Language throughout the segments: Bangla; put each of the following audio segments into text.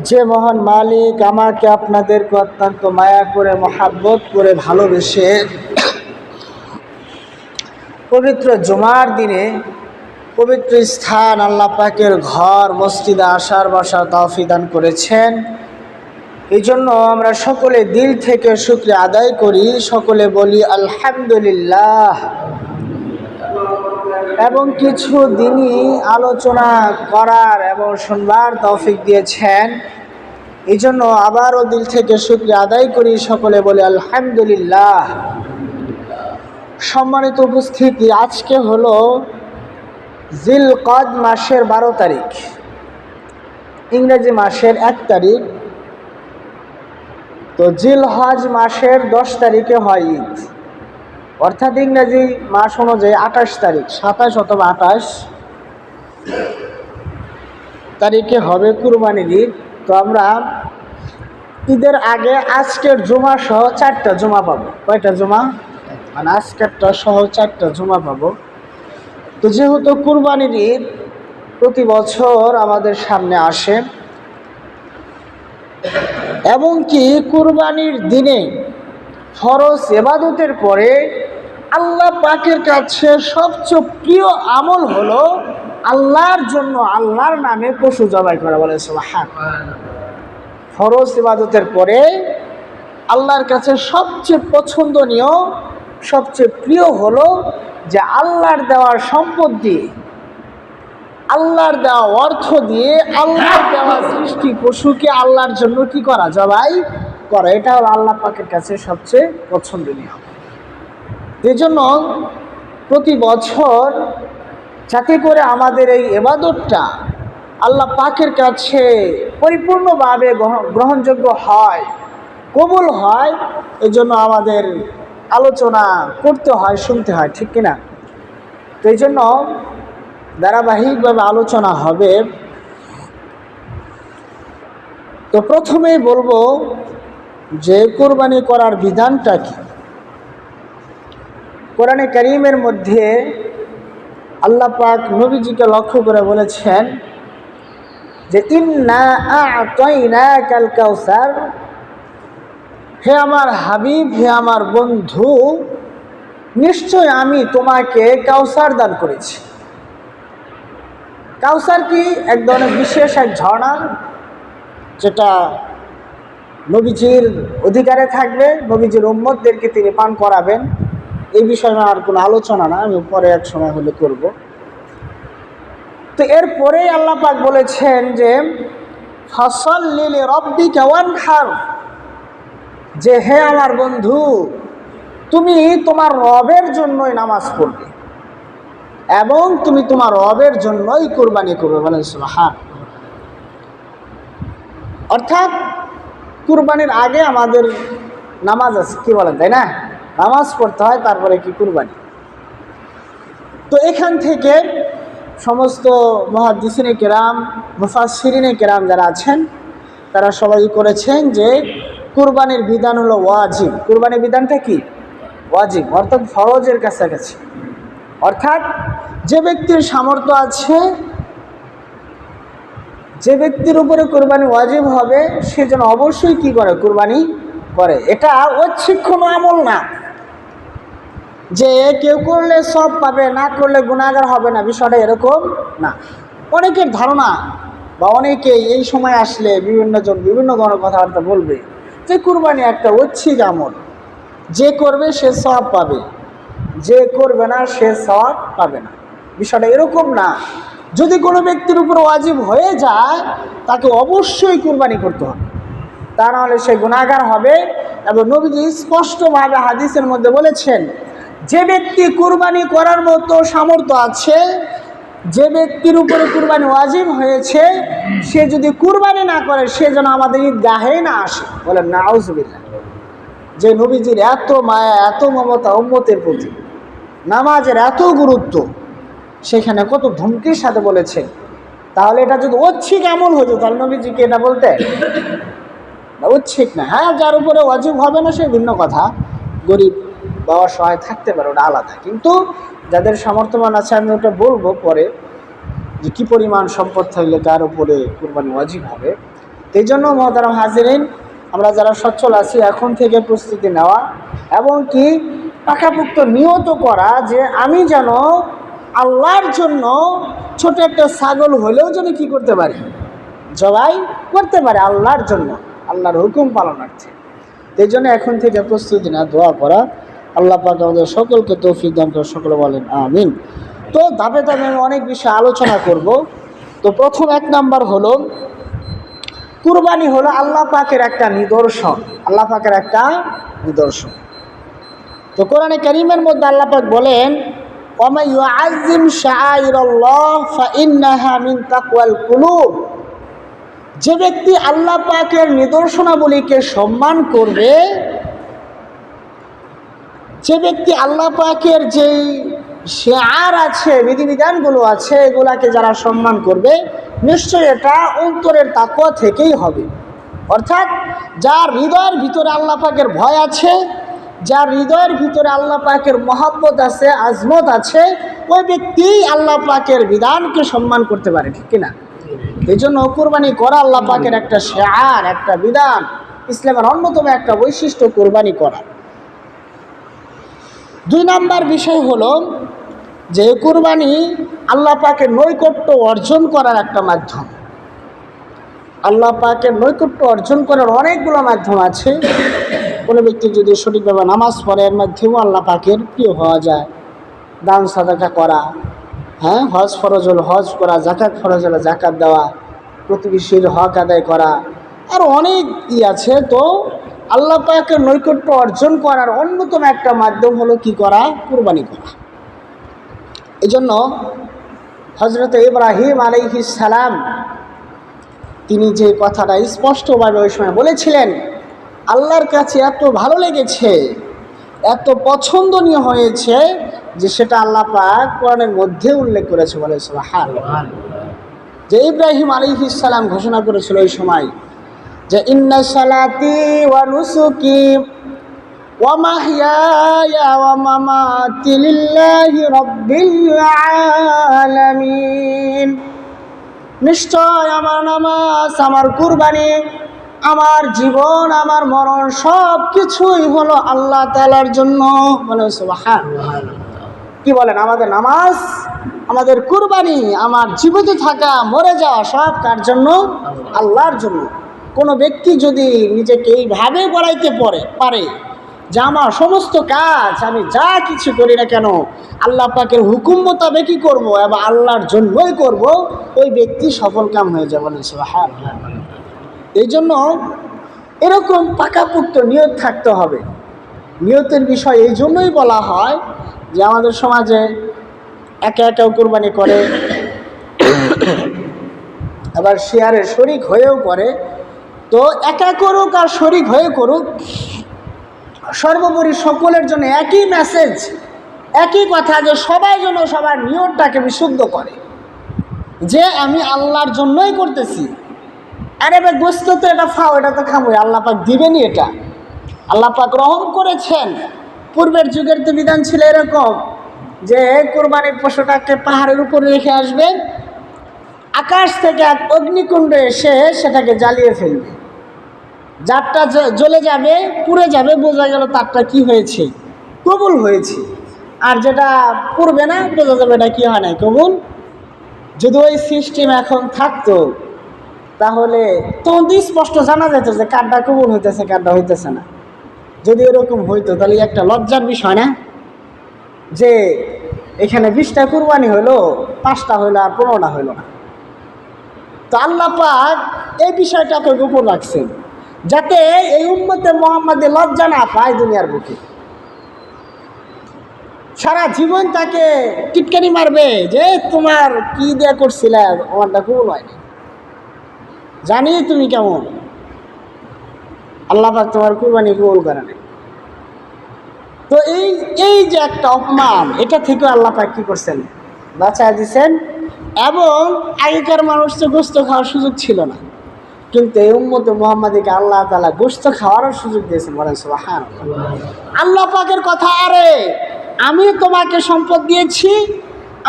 যে মহান মালিক আমাকে আপনাদেরকে অত্যন্ত মায়া করে মহাব্বত করে ভালোবেসে পবিত্র জুমার দিনে পবিত্র স্থান আল্লাহ পাকের ঘর মসজিদে আসার বসার তৌফিক দান করেছেন। এই জন্য আমরা সকলে দিল থেকে শুকরিয়া আদায় করি, সকলে বলি আলহামদুলিল্লাহ। এবং কিছু দিনই আলোচনা করার এবং শুনবার তৌফিক দিয়েছেন, এই জন্য আবারও দিল থেকে শুকরিয়া আদায় করি, সকলে বলি আলহামদুলিল্লাহ। সম্মানিত উপস্থিতি, আজকে হলো জিলকদ মাসের 12 তারিখ, ইংরেজি মাসের 1 তারিখ। তো জিলহজ মাসের 10 তারিখে হয় ঈদ, অর্থাৎ ইংরেজি মাস অনুযায়ী 28 তারিখ, 27 অথবা 28 তারিখে হবে কুরবানির ঈদ। তো আমরা ঈদের আগে আজকের জুমা সহ 4টা জুমা পাবো। কয়টা জুমা? মানে আজকেরটা সহ 4টা জুমা পাবো। তো যেহেতু কুরবানির ঈদ প্রতি বছর আমাদের সামনে আসে এবং কি কুরবানির দিনে ফরজ ইবাদতের পরে আল্লাহ পাকের কাছে সবচেয়ে প্রিয় আমল হলো আল্লাহর জন্য আল্লাহর নামে পশু জবাই করা। বলে সুবহানাল্লাহ। ফরজ ইবাদতের পরে আল্লাহর কাছে সবচেয়ে পছন্দনীয় সবচেয়ে প্রিয় হলো যে আল্লাহর দেওয়ার সম্পদ দিয়ে, আল্লাহর দেওয়া অর্থ দিয়ে, আল্লাহর দেওয়া সৃষ্টি পশুকে আল্লাহর জন্য কি করা? জবাই করা। এটা হলো আল্লাহ পাকের কাছে সবচেয়ে পছন্দনীয়। এই জন্য প্রতি বছর যাতে করে আমাদের এই ইবাদতটা আল্লাহ পাকের কাছে পরিপূর্ণভাবে গ্রহণযোগ্য হয়, কবুল হয়, এই জন্য আমাদের আলোচনা করতে হয়, শুনতে হয়, ঠিক কিনা? তো এই জন্য ধারাবাহিকভাবে আলোচনা হবে। তো প্রথমেই বলবো যে কুরবানি করার বিধানটা কি। কোরআনে কারীমের মধ্যে আল্লাহ পাক নবীজিকে লক্ষ্য করে বলেছেন যে ইন্না আ'তাইনাকাল কাউসার, হে আমার হাবিব, হে আমার বন্ধু, নিশ্চয় আমি তোমাকে কাউসার দান করেছি। কাউসার কি? এক ধরনের বিশেষ এক ঝর্ণা, যেটা নবীজির অধিকারে থাকবে, নবীজির উম্মতদেরকে তিনি পান করাবেন। এই বিষয়ে আর কোনো আলোচনা না, আমি পরে এক সময় হলে করব। তো এরপরেই আল্লাহ পাক বলেছেন যে ফাসাল্লি লিরাব্বিকা ওয়ানহার, যে হে আমার বন্ধু, তুমি তোমার রবের জন্যই নামাজ পড়বে এবং তুমি তোমার রবের জন্যই কুরবানি করবে। বলেন সুবহানাল্লাহ। অর্থাৎ কুরবানির আগে আমাদের নামাজ আছে, কি বলেন, তাই না? নামাজ পড়তে হয়, তারপরে কি কুরবানি। তো এখান থেকে সমস্ত মুহাদ্দিসিনে কেরাম, মুফাসসিরিনে কেরাম যারা আছেন তারা সবাই করেছেন যে কুরবানির বিধান হলো ওয়াজিব। কুরবানির বিধানটা কি? ওয়াজিব, অর্থাৎ ফরজের কাছাকাছি। অর্থাৎ যে ব্যক্তির সামর্থ্য আছে, যে ব্যক্তির উপরে কুরবানি ওয়াজিব হবে, সে যেন অবশ্যই কি করে? কুরবানি করে। এটা ঐচ্ছিক কোনো আমল না যে কেউ করলে সব পাবে, না করলে গুনাহগার হবে না, বিষয়টা এরকম না। অনেকের ধারণা বা অনেকে এই সময় আসলে বিভিন্ন জন বিভিন্ন ধরনের কথাবার্তা বলবে যে কুরবানি একটা ঐচ্ছিক আমল, যে করবে সে সওয়াব পাবে, যে করবে না সে সওয়াব পাবে না। বিষয়টা এরকম না। যদি কোনো ব্যক্তির উপর ওয়াজিব হয়ে যায়, তাকে অবশ্যই কুরবানি করতে হবে, তা নাহলে সে গুনাহগার হবে। এবং নবীজি স্পষ্টভাবে হাদিসের মধ্যে বলেছেন, যে ব্যক্তি কুরবানি করার মতো সামর্থ্য আছে, যে ব্যক্তির উপরে কুরবানি ওয়াজিব হয়েছে, সে যদি কুরবানি না করে, সে যেন আমাদের ঈদগাহে না আসে। বলেন নাউজুবিল্লাহ। যে নবীজির এত মায়া, এত মমতা উম্মতের প্রতি, নামাজের এত গুরুত্ব, সেখানে কত ধমকির সাথে বলেছেন। তাহলে এটা যদি ঐচ্ছিক আমল হতো, তাহলে নবীজিকে এটা বলতে ঐচ্ছিক না। হ্যাঁ, যার উপরে ওয়াজিব হবে না সে ভিন্ন কথা, গরিব বা অসহায় থাকতে পারে, ওটা আলাদা। কিন্তু যাদের সামর্থ্যবান আছে, আমি ওটা বলবো পরে যে কী পরিমাণ সম্পদ থাকলে কার উপরে কুরবানি ওয়াজিব হবে। এই জন্য মহতারাম হাজিরিন, আমরা যারা সচ্ছল আছি এখন থেকে প্রস্তুতি নেওয়া এবং কি পাকাপোক্ত নিয়ত করা যে আমি যেন আল্লাহর জন্য ছোট একটা ছাগল হলেও যেন কি করতে পারি, জবাই করতে পারে আল্লাহর জন্য, আল্লাহর হুকুম পালনার্থে। এই জন্য এখন থেকে প্রস্তুতি না, দোয়া করা। আল্লাহ পাক আমাদের সকলকে তৌফিক দান করে, সকলে বলেন আমিন। তো ধাপে ধাপে আমি অনেক বিষয়ে আলোচনা করব। তো প্রথম 1 নাম্বার হলো কুরবানি হলো আল্লাহ পাকের একটা নিদর্শন, আল্লাহ পাকের একটা নিদর্শন। তো কোরআনে কারীমের মধ্যে আল্লাহ পাক বলেন ওয়া ইউআযযিম শাআইরাল্লাহ ফাইন্নাহা মিন তাকওয়াল কুলুব, যে ব্যক্তি আল্লাহ পাকের নিদর্শনাবলীকে সম্মান করবে, যে ব্যক্তি আল্লাহ পাকের যেই শিআর আছে, বিধিবিধানগুলো আছে, এগুলাকে যারা সম্মান করবে নিশ্চয়ই এটা অন্তরের তাকওয়া থেকেই হবে। অর্থাৎ যার হৃদয়ের ভিতরে আল্লাহ পাকের ভয় আছে, যার হৃদয়ের ভিতরে আল্লাহ পাকের মহব্বত আছে, আজমত আছে, ওই ব্যক্তি আল্লাহ পাকের বিধানকে সম্মান করতে পারে, ঠিক কিনা? এই জন্য কুরবানি করা আল্লাহ পাকের একটা শিআর, একটা বিধান, ইসলামের অন্যতম একটা বৈশিষ্ট্য কুরবানি করা। 2 নাম্বার বিষয় হলো যে কুরবানি আল্লাহ পাকের নৈকট্য অর্জন করার একটা মাধ্যম। আল্লাহ পাকের নৈকট্য অর্জন করার অনেকগুলো মাধ্যম আছে। কোনো ব্যক্তি যদি সঠিকভাবে নামাজ পড়ে, এর মাধ্যমেও আল্লাহ পাকের প্রিয় হওয়া যায়। দান সাদাকা করা, হ্যাঁ, হজ ফরজ হলো হজ করা, জাকাত ফরজ হলো জাকাত দেওয়া, প্রতিবেশীর হক আদায় করা, আর অনেক আছে। তো আল্লাহ পাকের নৈকট্য অর্জন করার অন্যতম একটা মাধ্যম হলো কি করা, কুরবানি করা। এই জন্য হযরত ইব্রাহিম আলাইহিস সালাম তিনি যে কথাটা স্পষ্টভাবে ওই সময় বলেছিলেন, আল্লাহর কাছে এত ভালো লেগেছে, এত পছন্দনীয় হয়েছে যে সেটা আল্লাহ পাক কোরআনের মধ্যে উল্লেখ করেছে, বলে সুবহানাল্লাহ। যে ইব্রাহিম আলাইহিস সালাম ঘোষণা করেছিল ওই সময় যে ইন্না সালাতি ওয়া নুসুকি ওয়া মাহইয়ায়া ওয়া মামাতি লিল্লাহি রাব্বিল আলামিন, নিশ্চয় আমার নামাজ, আমার কুরবানি, আমার জীবন, আমার মরণ সব কিছুই হলো আল্লাহ তাআলার জন্য, বলে সুবহানাল্লাহ। কি বলেন, আমাদের নামাজ, আমাদের কুরবানি, আমার জীবিত থাকা, মরে যাওয়া সব কার জন্য? আল্লাহর জন্য। কোনো ব্যক্তি যদি নিজেকে এইভাবে গড়াইতে পারে যে আমার সমস্ত কাজ আমি যা কিছু করি না কেন আল্লাহ পাকের হুকুম মোতাবেকই করব এবং আল্লাহর জন্যই করব, ওই ব্যক্তি সফল কাম হয়ে যাবে, বলেন সুবহানাল্লাহ। এই জন্য এরকম পাকাপোক্ত নিয়ত থাকতে হবে। নিয়তের বিষয় এই জন্যই বলা হয় যে আমাদের সমাজে একে একেও কুরবানি করে, আবার শেয়ারে শরিক হয়েও করে। তো একা করুক আর শরিক হয়ে করুক, সর্বোপরি সকলের জন্য একই মেসেজ, একই কথা, যে সবাই যেন সবার নিয়তটাকে বিশুদ্ধ করে যে আমি আল্লাহর জন্যই করতেছি। আরে ভাই গোস্ত তো এটা খাও, এটা তো খাবো, আল্লাহ পাক দিবেনই, এটা আল্লাহ পাক রহম করেছেন। পূর্বের যুগের তো বিধান ছিল এরকম যে কোরবানির পশুটাকে পাহাড়ের উপরে রেখে আসবে, আকাশ থেকে এক অগ্নিকুণ্ড এসে সেটাকে জ্বালিয়ে ফেলবে, যারটা জ্বলে যাবে, পুড়ে যাবে, বোঝা গেল তারটা কি হয়েছে, কবুল হয়েছে। আর যেটা পুড়বে না, বোঝা যাবে এটা কি হয় না, কবুল। যদি ওই সিস্টেম এখন থাকতো তাহলে তখন স্পষ্ট জানা যেত যে কারটা কবুল হইতেছে, কারটা হইতেছে না। যদি এরকম হইতো তাহলে একটা লজ্জার বিষয় না যে এখানে 20টা কুরবানি হইলো, 5টা হইলো আর 15টা হইলো না। তো আল্লাহ পাক এই বিষয়টাকে গোপন রাখছেন যাতে এই উম্মতে মুহাম্মাদে লজ্জা না পায় দুনিয়ার বুকে। সারা জীবন তাকে টিটকানি মারবে যে তোমার কি দেয়া করছিলে, আমারটা কবুল হয়নি, জানি তুমি কেমন, আল্লাহ পাক তোমার কুরবানি কবুল করে না। তো এই যে একটা অপমান, এটা থেকে আল্লাহ পাক কি করছেন, বাঁচায় দিচ্ছেন। এবং আগেকার মানুষ তো গোস্ত খাওয়ার সুযোগ ছিল না, কিন্তু এই উম্মতে মুহাম্মাদীকে আল্লাহ তাআলা গোস্ত খাওয়ারও সুযোগ দিয়েছেন, বলেন সুবহানাল্লাহ। আল্লাহ পাকের কথা, আরে আমি তোমাকে সম্পদ দিয়েছি,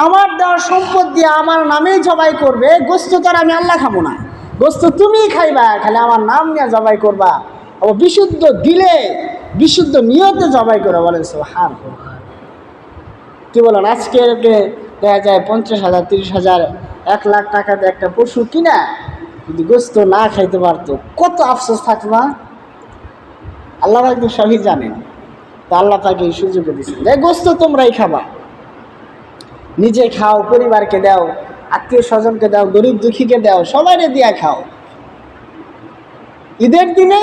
আমার দেওয়ার সম্পদ দিয়ে আমার নামেই জবাই করবে, গোস্ত তো আর আমি আল্লাহ খাবো না, গোস্ত তুমিই খাইবা, খালি আমার নাম নিয়ে জবাই করবা, আবার বিশুদ্ধ দিলে বিশুদ্ধ নিয়তে জবাই করে। বলেন সুবহানাল্লাহ। কি বলেন, আজকে দেখা যায় 50,000, 30,000, 1,00,000 টাকাতে একটা পশু কিনা যদি গোস্ত না খাইতে পারতো কত আফসোস থাকতো না? আল্লাহ পাক তো সবই জানেন। তো আল্লাহ পাকে এই সুযোগ দিয়েছেন যে গোস্ত তোমরাই খাবা, নিজে খাও, পরিবারকে দাও, আত্মীয় স্বজনকে দাও, গরিব দুঃখীকে দাও, সবাইকে দিয়া খাও। ঈদের দিনে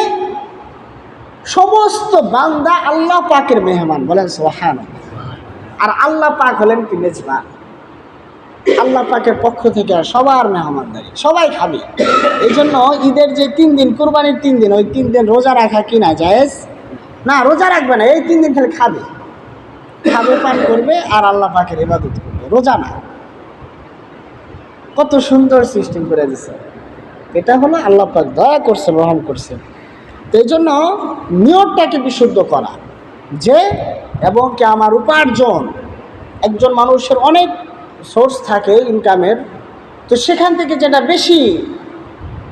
সমস্ত বান্দা আল্লাহ পাকের মেহমান। বলেন সুবহানাল্লাহ। আর আল্লাহ পাক হলেন কি মেজবান, আল্লাহ পাকের পক্ষ থেকে সবার মেহমানদারি, সবাই খাবে। এই জন্য ঈদের যে 3 দিন, কুরবানির 3 দিন, ওই 3 দিন রোজা রাখা কি না জায়েজ না? রোজা রাখবে না, এই 3 দিন খালি খাবে, খাবে, পান করবে আর আল্লাহ পাকের ইবাদত করবে, রোজা না। কত সুন্দর সিস্টেম করে দিচ্ছে। এটা হলো আল্লাহ পাক দয়া করছে, রহম করছে। তো এই জন্য নিয়তটাকে বিশুদ্ধ করা, যে এবং কি আমার উপার্জন, একজন মানুষের অনেক সোর্স থাকে ইনকামের, তো সেখান থেকে যেটা বেশি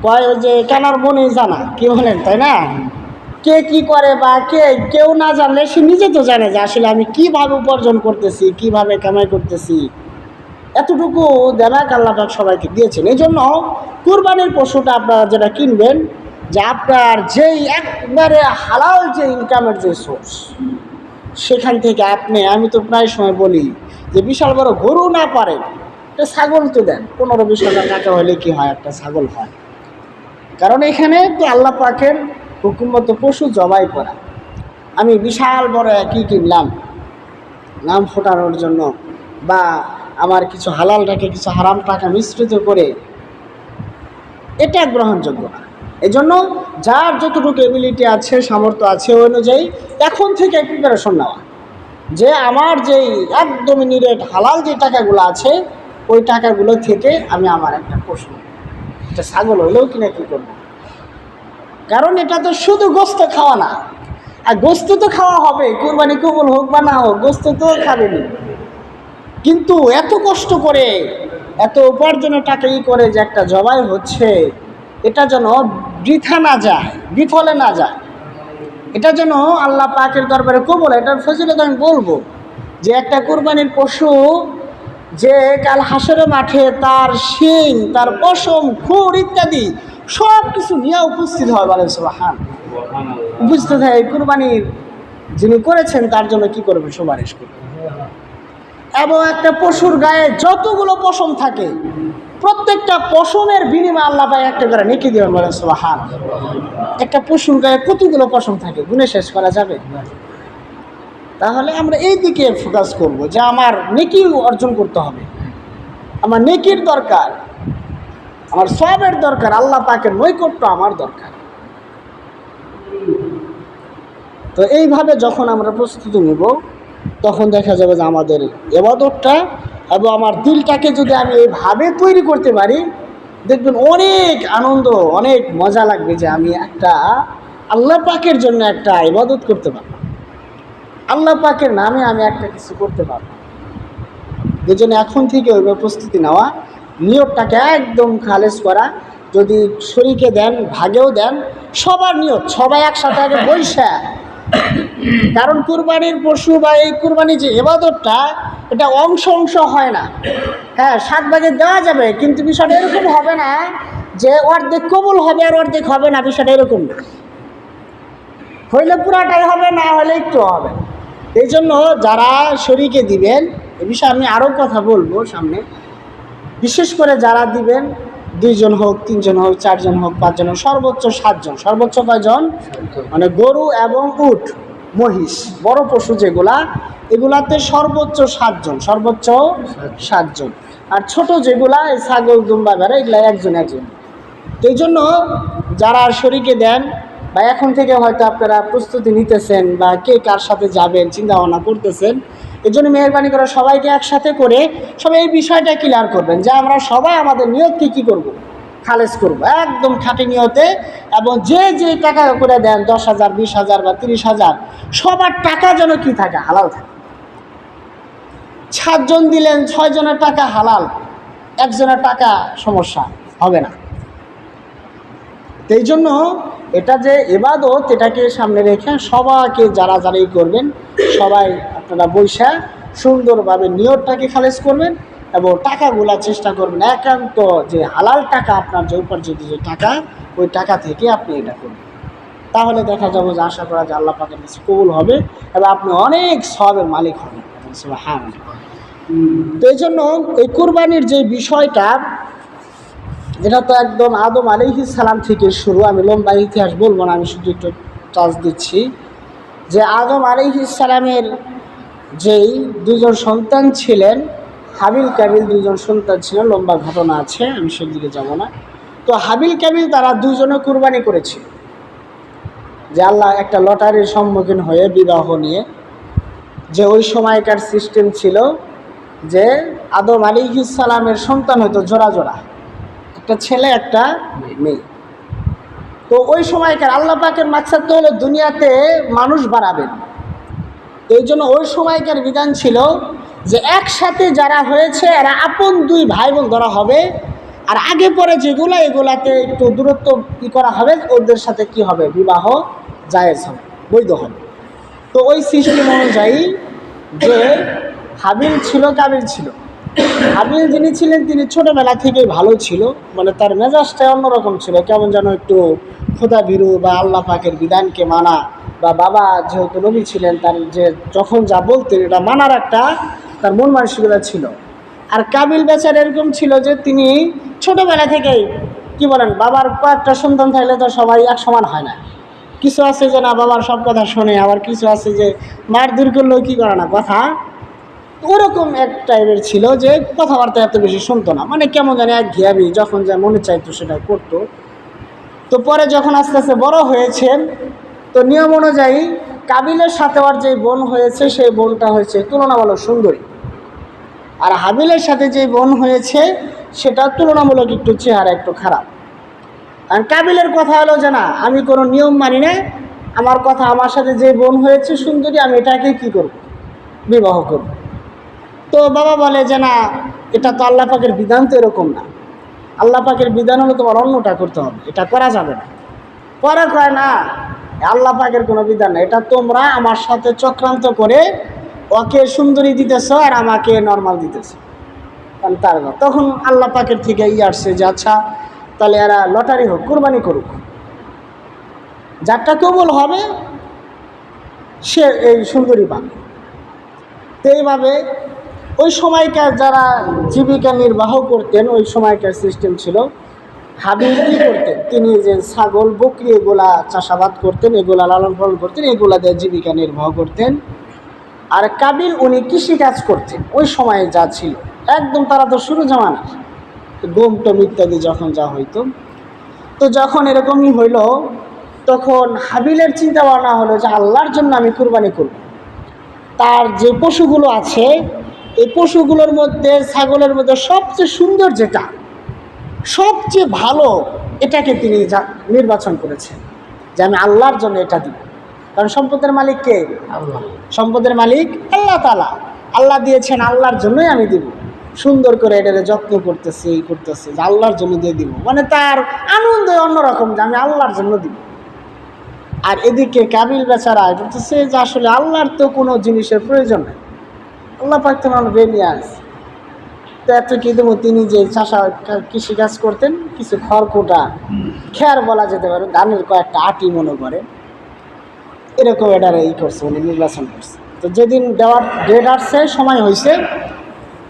কয়, ওই যে কেনার মনে জানা, কি বলেন, তাই না? কে কি করে বা কেউ না জানলে সে নিজে তো জানে যে আসলে আমি কিভাবে উপার্জন করতেছি, কিভাবে কামাই করতেছি। এতটুকু দেনাক আল্লাহ পাক সবাইকে দিয়েছেন। এই জন্য কুরবানির পশুটা আপনারা যেটা কিনবেন, যে আপনার যেই একবারে হালাল যে ইনকামের যে সোর্স, সেখান থেকে আমি তো প্রায় সময় বলি যে বিশাল বড় গরু না পারেন, একটা ছাগল তো দেন, 15-20 হাজার টাকা হলে কি হয়, একটা ছাগল হয়। কারণ এখানে তো আল্লাহ পাকের হুকুম মতো পশু জবাই করা। আমি বিশাল বড় কি কিনলাম নাম ফোটানোর জন্য, বা আমার কিছু হালালটাকে কিছু হারাম টাকা মিশ্রিত করে, এটা গ্রহণযোগ্য না। এই জন্য যার যতটুকু এবিলিটি আছে, সামর্থ্য আছে, ওই অনুযায়ী এখন থেকে প্রিপারেশন নেওয়া, যে আমার যেই একদমই নিরেট হালাল যে টাকাগুলো আছে, ওই টাকাগুলো থেকে আমি আমার একটা পশু, একটা ছাগল হইলেও কিনা কি করবো। কারণ এটা তো শুধু গোস্ত খাওয়া না, আর গোস্ত তো খাওয়া হবে, কুরবানি কবুল হোক বা না হোক, গোস্ত তো খাবেনি। কিন্তু এত কষ্ট করে, এত উপার্জনের টাকা করে যে একটা জবাই হচ্ছে, এটা যেন বৃথা না যায়, বিফলে না যায়, এটা যেন আল্লাহ পাকের দরবারে কবুল। এটার ফজিলত আমি বলবো যে একটা কুরবানির পশু যে কাল হাসরের মাঠে তার শিং, তার পশম, খুর ইত্যাদি সব কিছু নিয়ে উপস্থিত হয়। বলেন সুবহানাল্লাহ। উপস্থিত হয়, এই কুরবানির যিনি করেছেন তার জন্য কি করবে, সুপারিশ করবে। এবং একটা পশুর গায়ে যতগুলো পশম থাকে, প্রত্যেকটা পশমের বিনিময়ে আল্লাহ পাক একটা করে নেকি দিবেন। বলেন সুবহানাল্লাহ। একটা পশুর গায়ে কতগুলো পশম থাকে, গুণে শেষ করা যাবে? তাহলে আমরা এই দিকে ফোকাস করব যে আমার নেকি অর্জন করতে হবে, আমার নেকির দরকার, আমার সওয়াবের দরকার, আল্লাহ পাকের নৈকট্য আমার দরকার। তো এইভাবে যখন আমরা প্রস্তুতি নিব, তখন দেখা যাবে যে আমাদের ইবাদতটা এবং আমার দিলটাকে যদি আমি এইভাবে তৈরি করতে পারি, দেখবেন অনেক আনন্দ, অনেক মজা লাগবে যে আমি একটা আল্লাহ পাকের জন্য একটা ইবাদত করতে পারবো, আল্লাহ পাকের নামে আমি একটা কিছু করতে পারবো। এই জন্য এখন থেকে ওইভাবে প্রস্তুতি নেওয়া, নিয়তটাকে একদম খালেজ করা। যদি শরীকে দেন, ভাগেও দেন, সবার নিয়ত, সবাই একসাথে আগে বৈশা। কারণ কুরবানির পশু বা এই কুরবানি যে ইবাদতটা, এটা অংশ হয় না। হ্যাঁ, 7 ভাগে দেওয়া যাবে, কিন্তু বিষয়টা এরকম হবে না যে অর্ধেক কবুল হবে আর অর্ধেক হবে না, বিষয়টা এরকম না। হইলে পুরাটাই হবে, না হলে একটু হবে। এই জন্য যারা শরীকে দিবেন, এ বিষয়ে আমি আরও কথা বলবো সামনে, বিশেষ করে যারা দিবেন 2 জন হোক, 3 জন হোক, 4 জন হোক, 5 জন হোক, সর্বোচ্চ 7 জন। সর্বোচ্চ কয়জন? মানে গরু এবং উট, মহিষ, বড় পশু যেগুলা, এগুলাতে সর্বোচ্চ 7 জন, সর্বোচ্চ 7 জন। আর ছোট যেগুলা, এই ছাগল, দুম্বা, ভেড়া, এগুলা একজন। তো এই জন্য যারা শরীকে দেন, বা এখন থেকে হয়তো আপনারা প্রস্তুতি নিতেছেন, বা কে কার সাথে যাবেন চিন্তা ভাবনা করতেছেন, এই জন্য মেহরবানি করে সবাইকে একসাথে করে সবাই এই বিষয়টা ক্লিয়ার করবেন যে আমরা সবাই আমাদের নিয়তকে কী করব, খালেজ করব, একদম খাঁটি নিয়তে। এবং যে টাকা করে দেন, 10,000, 20,000 বা 30,000, সবার টাকা যেন কি থাকে, হালাল থাকে। 7 জন দিলেন, 6 জনের টাকা হালাল, 1 জনের টাকা সমস্যা হবে না। তো এই জন্য এটা যে ইবাদত, এটাকে সামনে রেখে সবাইকে যারাই করবেন, সবাই আপনারা বৈশা সুন্দরভাবে নিয়তটাকে খালেজ করবেন এবং টাকাগুলা চেষ্টা করবেন একান্ত যে হালাল টাকা, আপনার যে উপার্জিত যে টাকা, ওই টাকা থেকে আপনি এটা করবেন। তাহলে দেখা যাবে যে আশা করা যে আল্লাহ পাকের কাছে কবুল হবে এবং আপনি অনেক সওয়াবের মালিক হবেন। হ্যাঁ, তো এই জন্য এই কুরবানির যে বিষয়টা, এটা তো একদম আদম আলাইহিস সালাম থেকে শুরু। আমি লম্বা ইতিহাস বলবো না, আমি শুধু একটু টাচ দিচ্ছি যে আদম আলাইহিস সালামের যেই দুজন সন্তান ছিলেন, হাবিল কাবিল দুজন সন্তান ছিলেন, লম্বা ঘটনা আছে, আমি সেদিকে যাব না। তো হাবিল কাবিল তারা দুজনে কুরবানি করেছিল, যে আল্লাহ একটা লটারির সম্মুখীন হয়ে বিবাহ নিয়ে, যে ওই সময়কার সিস্টেম ছিল যে আদম আলাইহিস সালামের সন্তান হতো জোড়া জোড়া, একটা ছেলে একটা মেয়ে। তো ওই সময়কার আল্লাহ পাকের মাকসাদ তো হলো দুনিয়াতে মানুষ বাড়াবেন। এই জন্য ওই সময়কার বিধান ছিল যে একসাথে যারা হয়েছে এরা আপন দুই ভাই বোন ধরা হবে, আর আগে পরে যেগুলো এগুলাতে একটু দূরত্ব করা হবে, ওদের সাথে কি হবে, বিবাহ জায়েজ হবে, বৈধ হবে। তো ওই সিস্টেম অনুযায়ী যে হাবিল ছিল কাবিল ছিল, হাবিল যিনি ছিলেন তিনি ছোটোবেলা থেকেই ভালো ছিল, মানে তার মেজাজটাই অন্যরকম ছিল, কেমন যেন একটু খোদা ভীরু বা আল্লাহ পাকের বিধানকে মানা, বা বাবা যেহেতু নবী ছিলেন তার যে যখন যা বলতেন এটা মানার একটা তার মন মানসিকতা ছিল। আর কাবিল বেচার এরকম ছিল যে তিনি ছোটোবেলা থেকেই কি বলেন, বাবার কয়েকটা সন্তান থাকলে তো সবাই এক সমান হয় না, কিছু আছে যে না বাবার সব কথা শোনে, আবার কিছু আছে যে মার দূর করলেও কী করে না কথা, ওরকম এক টাইপের ছিল যে কথাবার্তা এত বেশি শুনতো না, মানে কেমন জানি এক ঘিয়াবি, যখন যা মনে চাইতো সেটা করতো। তো পরে যখন আস্তে আস্তে বড় হয়েছে, তো নিয়ম অনুযায়ী কাবিলের সাথে আর যে বোন হয়েছে সেই বোনটা হয়েছে তুলনামূলক সুন্দরী, আর হাবিলের সাথে যে বোন হয়েছে সেটা তুলনামূলক একটু চেহারা একটু খারাপ। আর কাবিলের কথা হলো যে না, আমি কোনো নিয়ম মানি না, আমার কথা আমার সাথে যে বোন হয়েছে সুন্দরী, আমি এটাকে কি করব, বিবাহ করব। তো বাবা বলে যে না, এটা তো আল্লাহ পাকের বিধান তো এরকম না, আল্লাহ পাকের বিধান হলো তোমার অন্যটা করতে হবে, এটা করা যাবে না। পরে কয় না, আল্লাহ পাকের কোনো বিধান না, এটা তোমরা আমার সাথে চক্রান্ত করে ওকে সুন্দরী দিতেছ আর আমাকে নর্মাল দিতেছ। কারণ তার তখন আল্লাহ পাকের থেকে আসছে যে আচ্ছা তাহলে এরা লটারি হোক, কুরবানি করুক, যারটা কবুল হবে সে এই সুন্দরী পাবে। তো এইভাবে ওই সময়কার যারা জীবিকা নির্বাহ করতেন, ওই সময়কার সিস্টেম ছিল, হাবিল কী করতেন, তিনি যে ছাগল বকরি এগুলা চাষাবাদ করতেন, এগুলা লালন পালন করতেন, এগুলা দিয়ে জীবিকা নির্বাহ করতেন। আর কাবিল উনি কৃষিকাজ করতেন, ওই সময়ে যা ছিল একদম, তারা তো শুরু জামানা, গম টম ইত্যাদি যখন যা হইতো। তো যখন এরকমই হইল, তখন হাবিলের চিন্তা ভাবনা হলো যে আল্লাহর জন্য আমি কুরবানি করব। তার যে পশুগুলো আছে এই পশুগুলোর মধ্যে, ছাগলের মধ্যে সবচেয়ে সুন্দর যেটা, সবচেয়ে ভালো, এটাকে তিনি নির্বাচন করেছেন যে আমি আল্লাহর জন্য এটা দিব। কারণ সম্পদের মালিক কে? আল্লাহ। সম্পদের মালিক আল্লাহ তাআলা, আল্লাহ দিয়েছেন, আল্লাহর জন্যই আমি দিব। সুন্দর করে এটাকে যত্ন করতেছে, এই করতেছে যে আল্লাহর জন্য দিয়ে দিব, মানে তার আনন্দ অন্যরকম যে আমি আল্লাহর জন্য দিব। আর এদিকে কাবিল বেচারা বলতেছে যে আসলে আল্লাহর তো কোনো জিনিসের প্রয়োজন নেই, আল্লাহ পাক তো আমার বেনিয়াজ, তো এত কি দেবো। তিনি যে চাষা কৃষিকাজ করতেন, কিছু খড়কুটা খেয়ার বলা যেতে পারে, ধানের কয়েকটা আটি মনে করে, এরকম এটারে করছে, উনি নির্বাচন করছে। তো যেদিন দেওয়ার ডেট আসছে, সময় হয়েছে,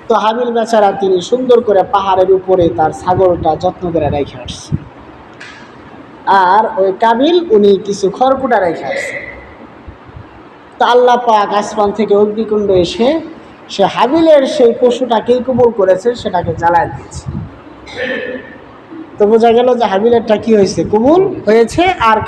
তো হাবিল বেচারা তিনি সুন্দর করে পাহাড়ের উপরে তার ছাগলটা যত্ন করে রেখে আসছে, আর ওই কাবিল উনি কিছু খড়কুটা রেখে আসছে। তো আল্লাহ পাক আসমান থেকে অগ্নিকুণ্ড এসে সে হাবিলের সেই পশুটাকেই কবুল করেছে, সেটাকে জ্বালায় দিয়েছে। তো বোঝা গেল যে হাবিলেরটা কি হয়েছে, কবুল হয়েছে। আর